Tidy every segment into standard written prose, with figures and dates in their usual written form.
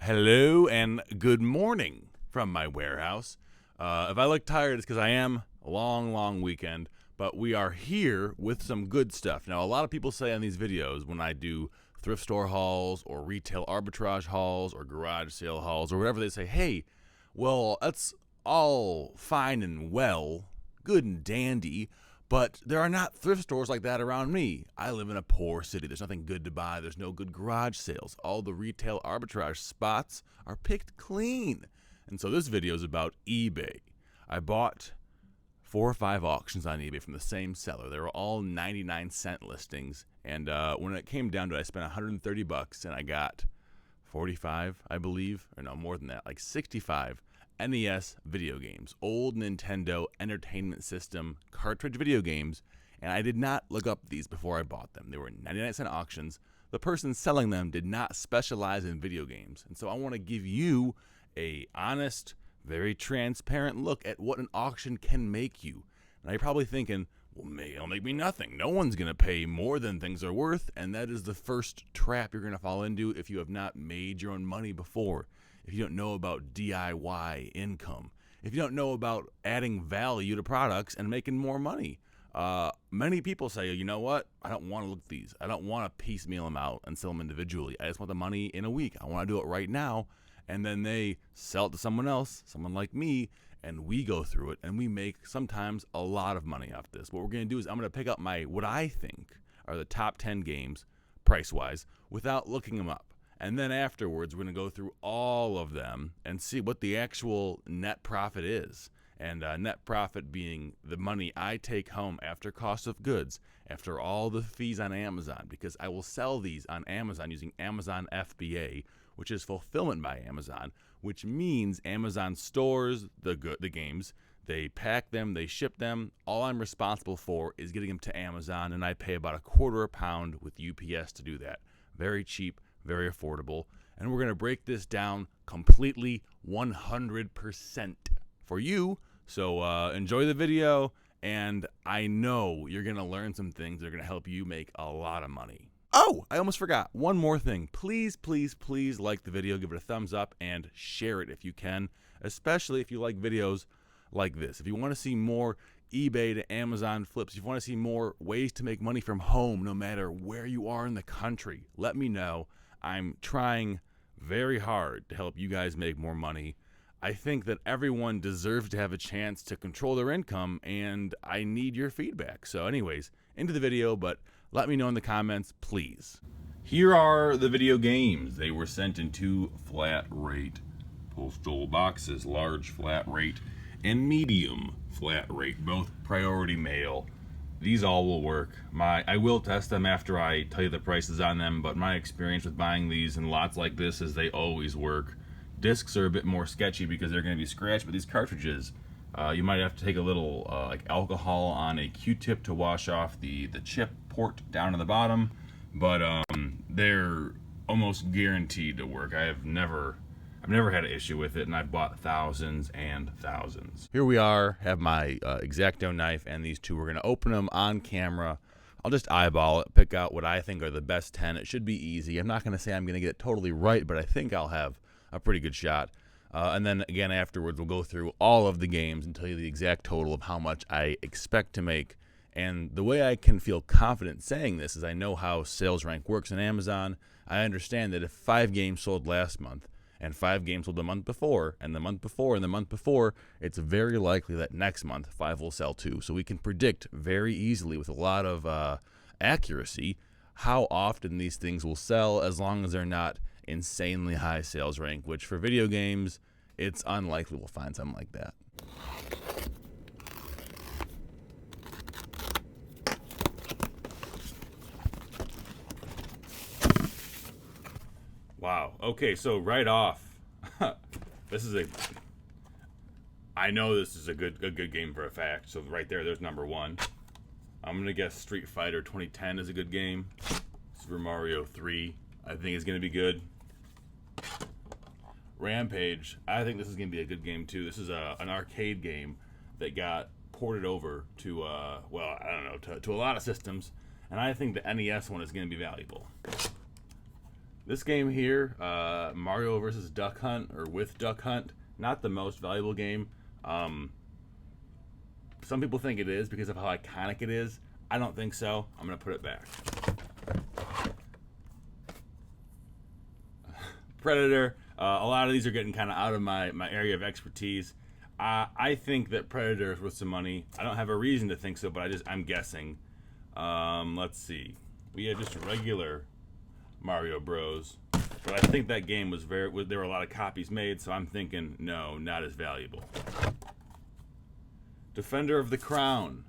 Hello and good morning from my warehouse. If I look tired, it's because I am a long weekend, but we are here with some good stuff. Now, a lot of people say on these videos when I do thrift store hauls or retail arbitrage hauls or garage sale hauls or whatever, they say, hey, well, that's all fine and well, good and dandy, but there are not thrift stores like that around me. I live in a poor city. There's nothing good to buy. There's no good garage sales. All the retail arbitrage spots are picked clean. And so this video is about eBay. I bought 4 or 5 auctions on eBay from the same seller. They were all 99-cent listings. And when it came down to it, I spent $130 and I got 45, I believe, or no, more than that, like 65 NES video games, old Nintendo Entertainment System cartridge video games, and I did not look up these before I bought them. They were 99-cent auctions. The person selling them did not specialize in video games, and so I want to give you a honest, very transparent look at what an auction can make you. Now you're probably thinking, well, it'll make me nothing. No one's going to pay more than things are worth, and that is the first trap you're going to fall into if you have not made your own money before. If you don't know about DIY income, if you don't know about adding value to products and making more money. Many people say, you know what? I don't want to look at these. I don't want to piecemeal them out and sell them individually. I just want the money in a week. I want to do it right now. And then they sell it to someone else, someone like me, and we go through it and we make sometimes a lot of money off this. What we're going to do is I'm going to pick up what I think are the top 10 games price-wise without looking them up. And then afterwards, we're going to go through all of them and see what the actual net profit is. And net profit being the money I take home after cost of goods, after all the fees on Amazon, because I will sell these on Amazon using Amazon FBA, which is fulfillment by Amazon, which means Amazon stores the games, they pack them, they ship them. All I'm responsible for is getting them to Amazon, and I pay about $0.25 a pound with UPS to do that. Very cheap. Very affordable, and we're going to break this down completely 100% for you. So enjoy the video, and I know you're going to learn some things that are going to help you make a lot of money. Oh, I almost forgot. One more thing. Please like the video, give it a thumbs up, and share it if you can, especially if you like videos like this. If you want to see more eBay to Amazon flips, if you want to see more ways to make money from home no matter where you are in the country, let me know. I'm trying very hard to help you guys make more money. I think that everyone deserves to have a chance to control their income, and I need your feedback. So anyways, into the video, but let me know in the comments, please. Here are the video games. They were sent in 2 flat rate postal boxes, large flat rate and medium flat rate, both priority mail. These all will work. I will test them after I tell you the prices on them, but my experience with buying these in lots like this is they always work. Discs are a bit more sketchy because they're going to be scratched, but these cartridges, you might have to take a little like alcohol on a Q-tip to wash off the chip port down to the bottom, but they're almost guaranteed to work. I've never had an issue with it, and I've bought thousands and thousands. Here we are, have my X-Acto knife and these 2. We're going to open them on camera. I'll just eyeball it, pick out what I think are the best 10. It should be easy. I'm not going to say I'm going to get it totally right, but I think I'll have a pretty good shot. And then again afterwards, we'll go through all of the games and tell you the exact total of how much I expect to make. And the way I can feel confident saying this is I know how sales rank works on Amazon. I understand that if 5 games sold last month, and 5 games sold the month before, and the month before, and the month before, it's very likely that next month 5 will sell too. So we can predict very easily with a lot of accuracy how often these things will sell as long as they're not insanely high sales rank, which for video games, it's unlikely we'll find something like that. Wow. Okay, so right off, I know this is a good game for a fact. So right there's number 1. I'm gonna guess Street Fighter 2010 is a good game. Super Mario 3, I think is gonna be good. Rampage, I think this is gonna be a good game too. This is an arcade game that got ported over to well, I don't know, to a lot of systems, and I think the NES one is gonna be valuable. This game here, Mario versus Duck Hunt, or with Duck Hunt, not the most valuable game. Some people think it is because of how iconic it is. I don't think so. I'm going to put it back. Predator. A lot of these are getting kind of out of my area of expertise. I think that Predator is worth some money. I don't have a reason to think so, but I'm guessing. Let's see. We had just a regular Mario Bros. But I think that game was there were a lot of copies made, so I'm thinking, no, not as valuable. Defender of the Crown.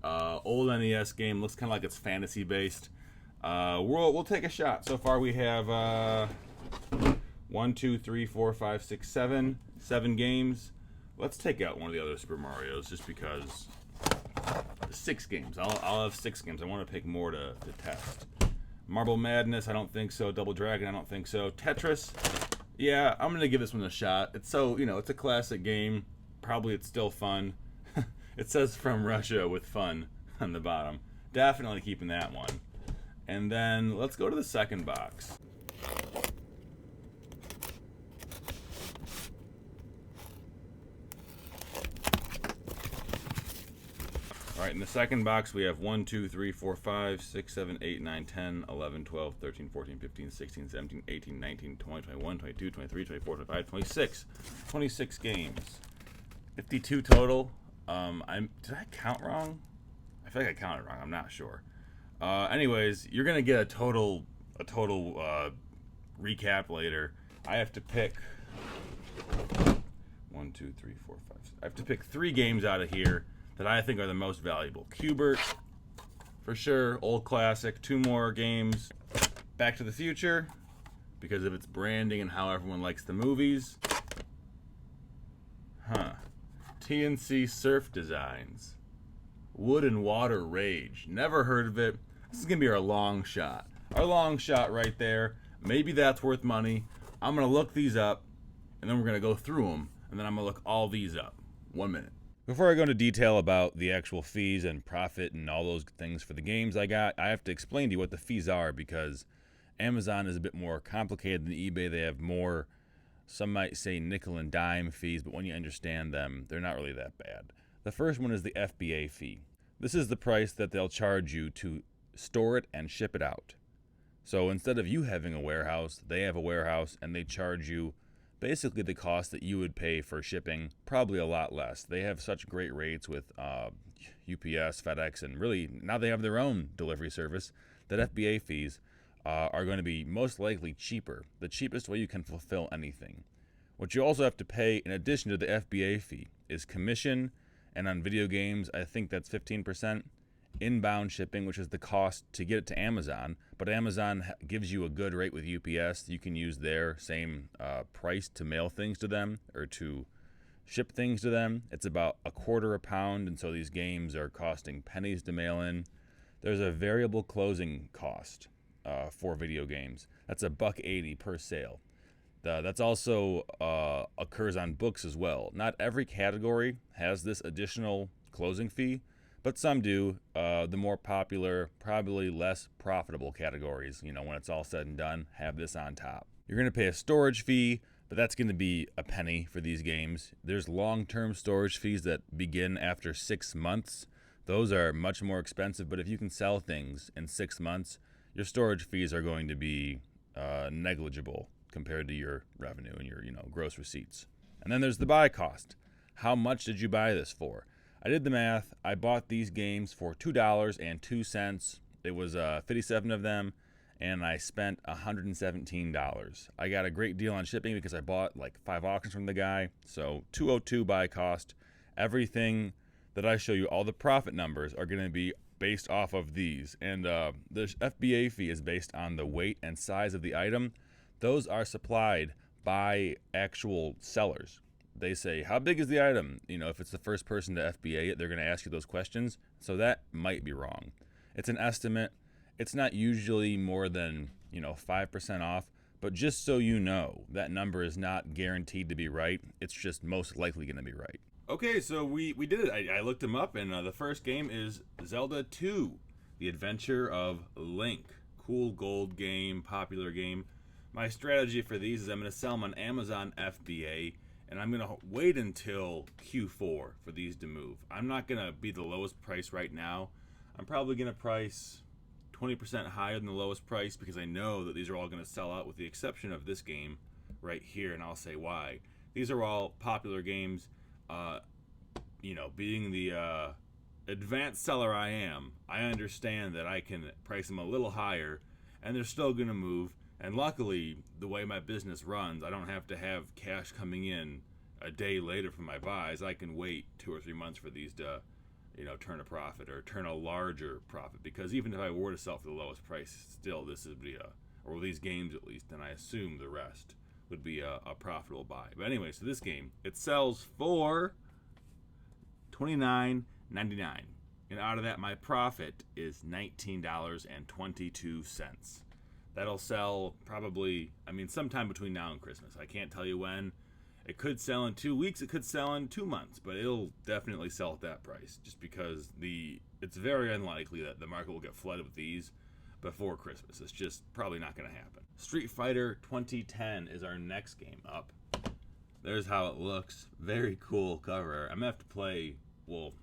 Old NES game. Looks kind of like it's fantasy based. We'll take a shot. So far we have 1, 2, 3, 4, 5, 6, 7 games. Let's take out one of the other Super Marios just because. 6 games. I'll have 6 games. I want to pick more to test. Marble Madness, I don't think so. Double Dragon, I don't think so. Tetris, yeah, I'm gonna give this one a shot. It's it's a classic game. Probably it's still fun. It says from Russia with fun on the bottom. Definitely keeping that one. And then let's go to the second box. All right, in the second box, we have 1, 2, 3, 4, 5, 6, 7, 8, 9, 10, 11, 12, 13, 14, 15, 16, 17, 18, 19, 20, 21, 22, 23, 24, 25, 26. 26 games. 52 total. Did I count wrong? I feel like I counted wrong. I'm not sure. Anyways, you're gonna get a total recap later. I have to pick 1, 2, 3, 4, 5. I have to pick 3 games out of here that I think are the most valuable. Q*bert, for sure, old classic. 2 more games. Back to the Future, because of its branding and how everyone likes the movies. TNC Surf Designs. Wood and Water Rage. Never heard of it. This is going to be our long shot. Our long shot right there. Maybe that's worth money. I'm going to look these up, and then we're going to go through them, and then I'm going to look all these up. 1 minute. Before I go into detail about the actual fees and profit and all those things for the games I have to explain to you what the fees are, because Amazon is a bit more complicated than eBay. They have more, some might say nickel and dime fees, but when you understand them, they're not really that bad. The first one is the FBA fee. This is the price that they'll charge you to store it and ship it out. So instead of you having a warehouse, they have a warehouse, and they charge you basically the cost that you would pay for shipping, probably a lot less. They have such great rates with UPS, FedEx, and really now they have their own delivery service that FBA fees are going to be most likely cheaper, the cheapest way you can fulfill anything. What you also have to pay in addition to the FBA fee is commission, and on video games, I think that's 15%. Inbound shipping, which is the cost to get it to Amazon, but Amazon gives you a good rate with UPS. You can use their same price to mail things to them or to ship things to them. It's about $0.25 a pound, and so these games are costing pennies to mail in. There's a variable closing cost for video games. That's $1.80 per sale. That's also occurs on books as well. Not every category has this additional closing fee, but some do. The more popular, probably less profitable categories, when it's all said and done, have this on top. You're going to pay a storage fee, but that's going to be a penny for these games. There's long-term storage fees that begin after 6 months. Those are much more expensive, but if you can sell things in 6 months, your storage fees are going to be negligible compared to your revenue and your gross receipts. And then there's the buy cost. How much did you buy this for? I did the math. I bought these games for $2.02. It was 57 of them, and I spent $117. I got a great deal on shipping because I bought like 5 auctions from the guy. So $202 buy cost. Everything that I show you, all the profit numbers are going to be based off of these. And the FBA fee is based on the weight and size of the item. Those are supplied by actual sellers. They say, how big is the item? If it's the first person to FBA it, they're going to ask you those questions. So that might be wrong. It's an estimate. It's not usually more than, 5% off. But just so you know, that number is not guaranteed to be right. It's just most likely going to be right. Okay, so we did it. I looked them up, and the first game is Zelda 2, The Adventure of Link. Cool gold game, popular game. My strategy for these is I'm going to sell them on Amazon FBA, and I'm going to wait until Q4 for these to move. I'm not going to be the lowest price right now. I'm probably going to price 20% higher than the lowest price because I know that these are all going to sell out with the exception of this game right here, and I'll say why. These are all popular games. You know, being the advanced seller I am, I understand that I can price them a little higher and they're still going to move. And luckily, the way my business runs, I don't have to have cash coming in a day later from my buys. I can wait 2 or 3 months for these to, you know, turn a profit or turn a larger profit. Because even if I were to sell for the lowest price, still this would be or these games at least, and I assume the rest would be a profitable buy. But anyway, so this game, it sells for $29.99. And out of that, my profit is $19.22. That'll sell probably, I mean, sometime between now and Christmas. I can't tell you when. It could sell in 2 weeks. It could sell in 2 months. But it'll definitely sell at that price just because it's very unlikely that the market will get flooded with these before Christmas. It's just probably not going to happen. Street Fighter 2010 is our next game up. There's how it looks. Very cool cover. I'm going to have to play, well,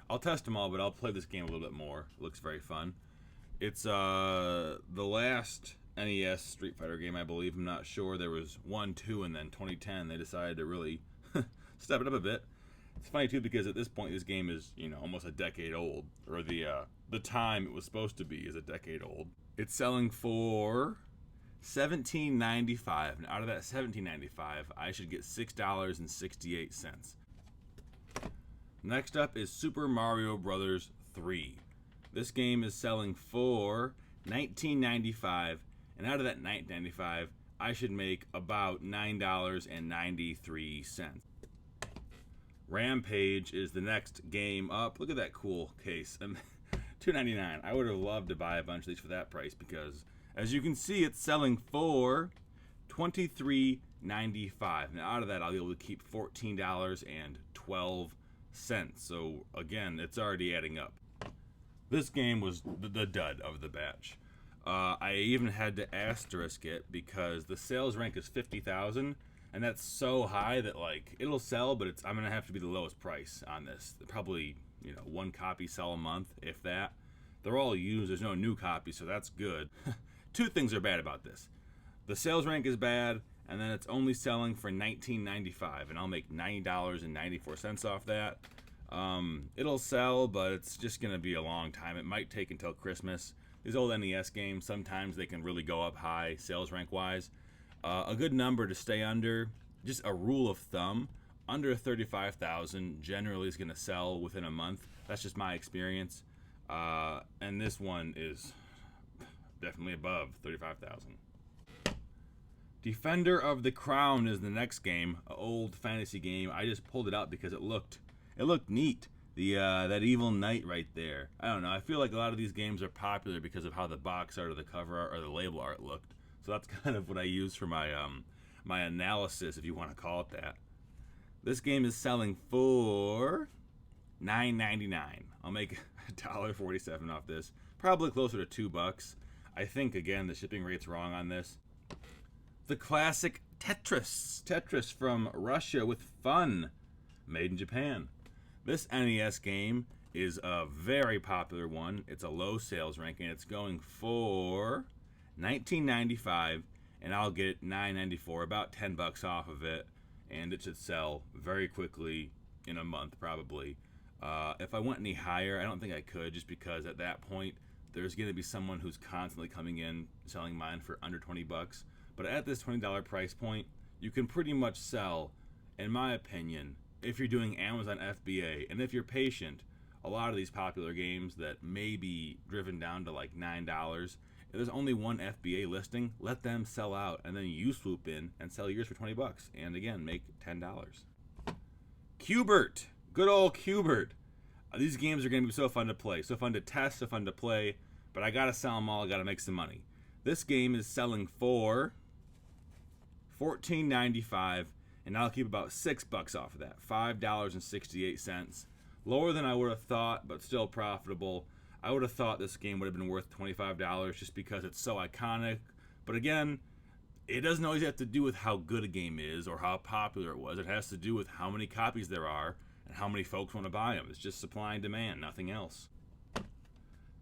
I'll test them all, but I'll play this game a little bit more. It looks very fun. It's the last NES Street Fighter game, I believe. I'm not sure. There was 1, 2, and then 2010. They decided to really step it up a bit. It's funny too because at this point this game is, you know, almost a decade old, or the time it was supposed to be is a decade old. It's selling for $17.95, and out of that $17.95, I should get $6.68. Next up is Super Mario Bros. 3. This game is selling for $19.95, and out of that $19.95, I should make about $9.93. Rampage is the next game up. Look at that cool case. $2.99. I would have loved to buy a bunch of these for that price because, as you can see, it's selling for $23.95. Now, out of that, I'll be able to keep $14.12. So, again, it's already adding up. This game was the dud of the batch. I even had to asterisk it because the sales rank is 50,000, and that's so high that like it'll sell, but I'm gonna have to be the lowest price on this. Probably, you know, 1 copy sell a month, if that. They're all used. There's no new copies, so that's good. 2 things are bad about this. The sales rank is bad, and then it's only selling for $19.95, and I'll make $90.94 off that. It'll sell, but it's just going to be a long time. It might take until Christmas. These old NES games, sometimes they can really go up high sales rank wise. A good number to stay under, just a rule of thumb, under 35,000 generally is going to sell within a month. That's just my experience. And this one is definitely above 35,000. Defender of the Crown is the next game, an old fantasy game. I just pulled it out because it looked neat. That evil knight right there. I don't know. I feel like a lot of these games are popular because of how the box art or the cover art or the label art looked. So that's kind of what I use for my my analysis, if you want to call it that. This game is selling for $9.99. I'll make $1.47 off this. Probably closer to $2. I think again the shipping rate's wrong on this. The classic Tetris. Tetris from Russia with fun. Made in Japan. This NES game is a very popular one. It's a low sales ranking. It's going for $19.95, and I'll get $9.94, about $10 off of it, and it should sell very quickly in a month probably. If I went any higher, I don't think I could, just because at that point there's going to be someone who's constantly coming in selling mine for under $20. But at this $20 price point, you can pretty much sell, in my opinion, if you're doing Amazon FBA, and if you're patient, a lot of these popular games that may be driven down to like $9, if there's only one FBA listing, let them sell out, and then you swoop in and sell yours for $20, and again, make $10. Q*bert, good old Q*bert. These games are going to be so fun to play, so fun to test, so fun to play, but I gotta sell them all, I gotta make some money. This game is selling for $14.95, and I'll keep about $6 off of that, $5.68. Lower than I would have thought, but still profitable. I would have thought this game would have been worth $25 just because it's so iconic. But again, it doesn't always have to do with how good a game is or how popular it was. It has to do with how many copies there are and how many folks want to buy them. It's just supply and demand, nothing else.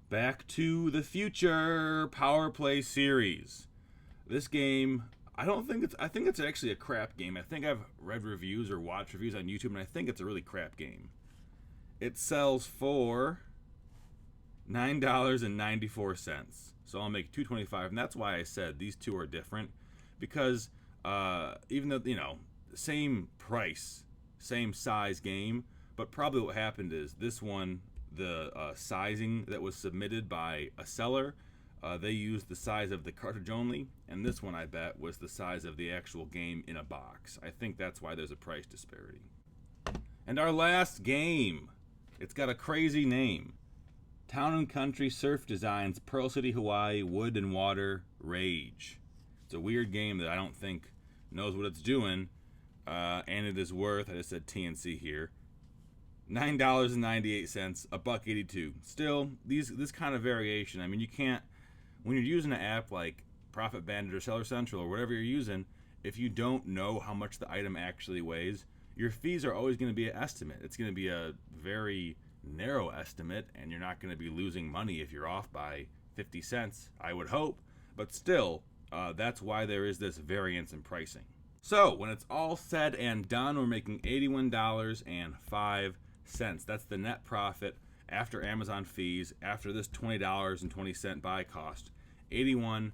Back to the Future Power Play series. This game, I think it's actually a crap game. I think I've read reviews or watched reviews on YouTube, and I think it's a really crap game. It sells for $9.94. So I'll make $2.25, and that's why I said these two are different, because even though, same price, same size game, but probably what happened is this one, the sizing that was submitted by a seller, they used the size of the cartridge only, and this one, I bet, was the size of the actual game in a box. I think that's why there's a price disparity. And our last game, it's got a crazy name. Town & Country Surf Designs Pearl City, Hawaii Wood and Water Rage. It's a weird game that I don't think knows what it's doing, and it is worth, I just said TNC here, $9.98, $1.82. Still, this kind of variation, I mean, you can't, when you're using an app like Profit Bandit or Seller Central or whatever you're using, if you don't know how much the item actually weighs, your fees are always going to be an estimate. It's going to be a very narrow estimate, and you're not going to be losing money if you're off by 50 cents, I would hope. But still, that's why there is this variance in pricing. So when it's all said and done, we're making $81.05. That's the net profit after Amazon fees, after this $20.20 buy cost, $81.05.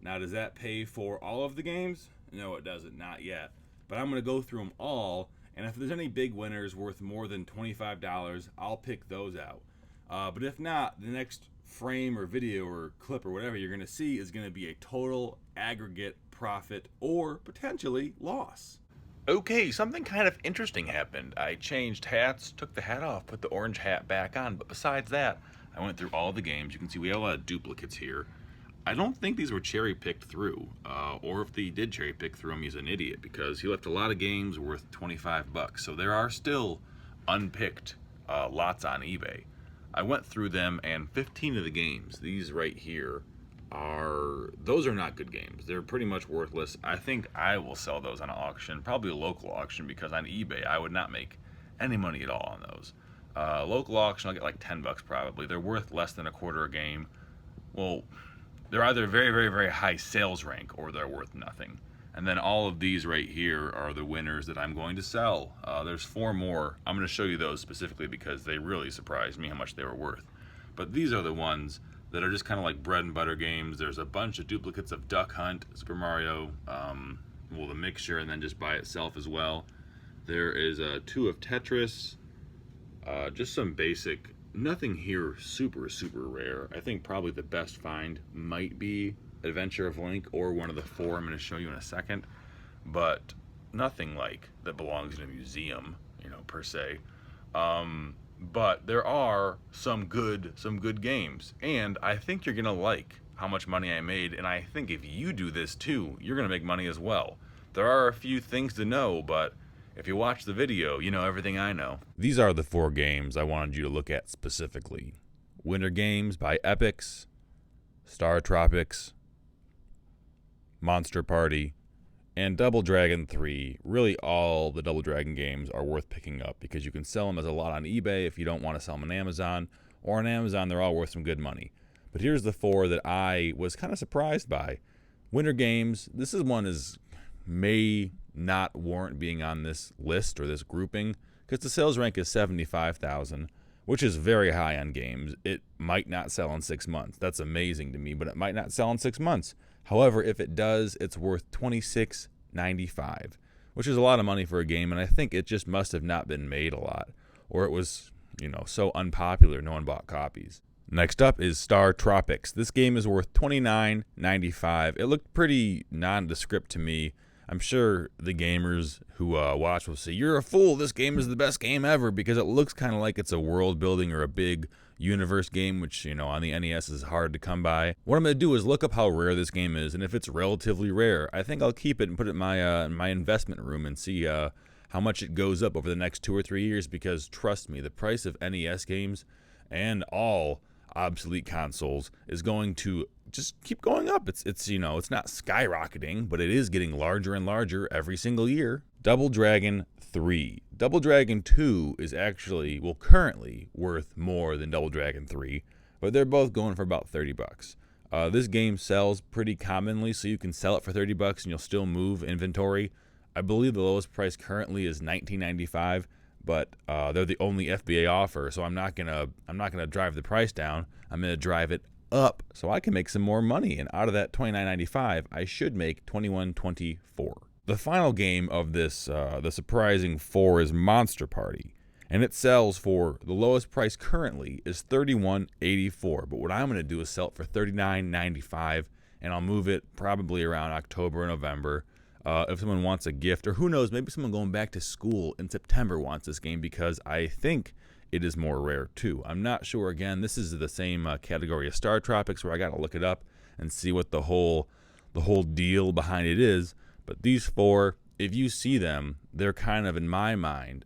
Now, does that pay for all of the games? No, it doesn't, not yet. But I'm going to go through them all, and if there's any big winners worth more than $25, I'll pick those out. But if not, the next frame or video or clip or whatever you're going to see is going to be a total aggregate profit or potentially loss. Okay, something kind of interesting happened. I changed hats, took the hat off, put the orange hat back on, but besides that, I went through all the games. You can see we have a lot of duplicates here. I don't think these were cherry-picked through, or if they did cherry-pick through them, he's an idiot, because he left a lot of games worth 25 bucks. So there are still unpicked lots on eBay. I went through them, and 15 of the games, these right here, those are not good games. They're pretty much worthless. I think I will sell those on an auction, probably a local auction, because on eBay I would not make any money at all on those. Local auction, I'll get like 10 bucks probably. They're worth less than a quarter a game. Well, they're either very, very, very high sales rank or they're worth nothing. And then all of these right here are the winners that I'm going to sell. There's 4 more. I'm going to show you those specifically because they really surprised me how much they were worth. But these are the ones that are just kind of like bread and butter games. There's a bunch of duplicates of Duck Hunt, Super Mario, the mixture, and then just by itself as well. There is 2 of Tetris, just some basic, nothing here super, super rare. I think probably the best find might be Adventure of Link or one of the 4 I'm going to show you in a second, but nothing like that belongs in a museum, per se. But there are some good games, and I think you're gonna like how much money I made, and I think if you do this too, you're gonna make money as well. There are a few things to know, but if you watch the video, you know everything I know. These are the 4 games I wanted you to look at specifically. Winter Games by Epix, Star Tropics, Monster Party, and Double Dragon 3. Really, all the Double Dragon games are worth picking up because you can sell them as a lot on eBay if you don't want to sell them on Amazon. Or on Amazon, they're all worth some good money. But here's the 4 that I was kind of surprised by. Winter Games. This is one may not warrant being on this list or this grouping because the sales rank is 75,000, which is very high on games. It might not sell in 6 months. That's amazing to me, but it might not sell in 6 months. However, if it does, it's worth $26.95, which is a lot of money for a game, and I think it just must have not been made a lot, or it was, so unpopular no one bought copies. Next up is Star Tropics. This game is worth $29.95. It looked pretty nondescript to me. I'm sure the gamers who watch will say, "You're a fool, this game is the best game ever," because it looks kind of like it's a world building or a big universe game, which, on the NES is hard to come by. What I'm going to do is look up how rare this game is, and if it's relatively rare, I think I'll keep it and put it in my investment room and see how much it goes up over the next 2 or 3 years, because trust me, the price of NES games and all obsolete consoles is going to just keep going up. It's you know, it's not skyrocketing, but it is getting larger and larger every single year. Double Dragon 3. Double Dragon 2 is actually, well, currently worth more than Double Dragon 3, but they're both going for about 30 bucks. This game sells pretty commonly, so you can sell it for 30 bucks and you'll still move inventory. I believe the lowest price currently is $19.95, but they're the only FBA offer, so I'm not gonna drive the price down. I'm gonna drive it up so I can make some more money, and out of that $29.95, I should make $21.24. The final game of this, the surprising 4, is Monster Party, and it sells for, the lowest price currently is $31.84, but what I'm going to do is sell it for $39.95, and I'll move it probably around October or November. If someone wants a gift, or who knows, maybe someone going back to school in September wants this game, because I think it is more rare too. I'm not sure. Again, this is the same category as Star Tropics, where I got to look it up and see what the whole deal behind it is. But these 4, if you see them, they're kind of, in my mind,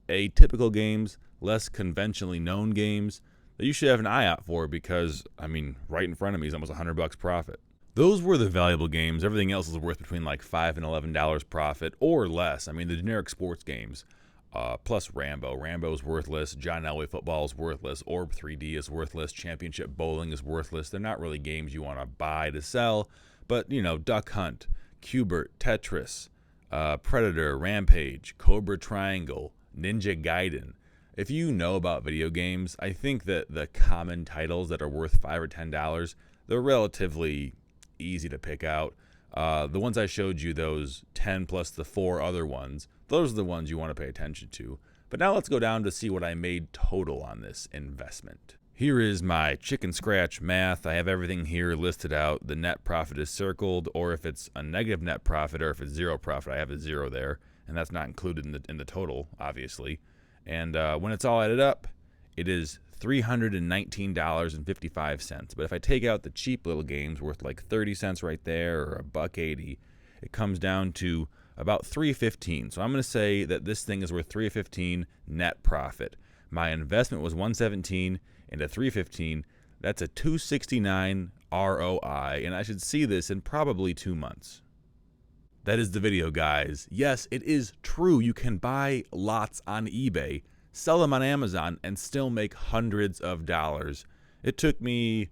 atypical games, less conventionally known games that you should have an eye out for, because, I mean, right in front of me is almost $100 profit. Those were the valuable games. Everything else is worth between like $5 and $11 profit or less. I mean, the generic sports games, plus Rambo. Rambo's worthless. John Elway football is worthless. Orb 3D is worthless. Championship bowling is worthless. They're not really games you want to buy to sell, but, you know, Duck Hunt, Cubert, Tetris, Predator, Rampage, Cobra Triangle, Ninja Gaiden. If you know about video games, I think that the common titles that are worth $5 or $10, they're relatively easy to pick out. The ones I showed you, those 10 plus the 4 other ones, those are the ones you want to pay attention to. But now let's go down to see what I made total on this investment. Here is my chicken scratch math. I have everything here listed out. The net profit is circled, or if it's a negative net profit, or if it's zero profit, I have a 0 there, and that's not included in the total, obviously. And when it's all added up, it is $319.55. But if I take out the cheap little games worth like 30 cents right there, or $1.80, it comes down to about $3.15. So I'm going to say that this thing is worth $3.15 net profit. My investment was $117. And at $3.15, that's a $2.69 ROI, and I should see this in probably 2 months. That is the video, guys. Yes, it is true. You can buy lots on eBay, sell them on Amazon, and still make hundreds of dollars. It took me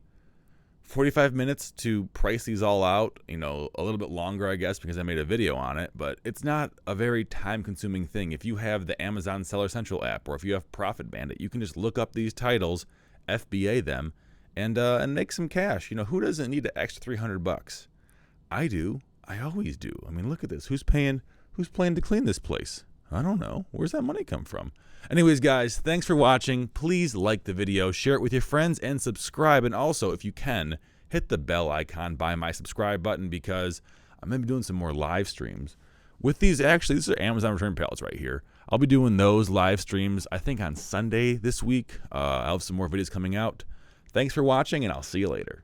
45 minutes to price these all out, you know, a little bit longer, I guess, because I made a video on it, but it's not a very time-consuming thing. If you have the Amazon Seller Central app, or if you have Profit Bandit, you can just look up these titles, FBA them, and make some cash. You know, who doesn't need an extra 300 bucks? I do. I always do. I mean, look at this. Who's paying to clean this place? I don't know. Where's that money come from? Anyways, guys, thanks for watching. Please like the video, share it with your friends, and subscribe. And also, if you can, hit the bell icon by my subscribe button, because I'm going to be doing some more live streams with these. Actually, these are Amazon return pallets right here. I'll be doing those live streams, I think, on Sunday this week. I'll have some more videos coming out. Thanks for watching, and I'll see you later.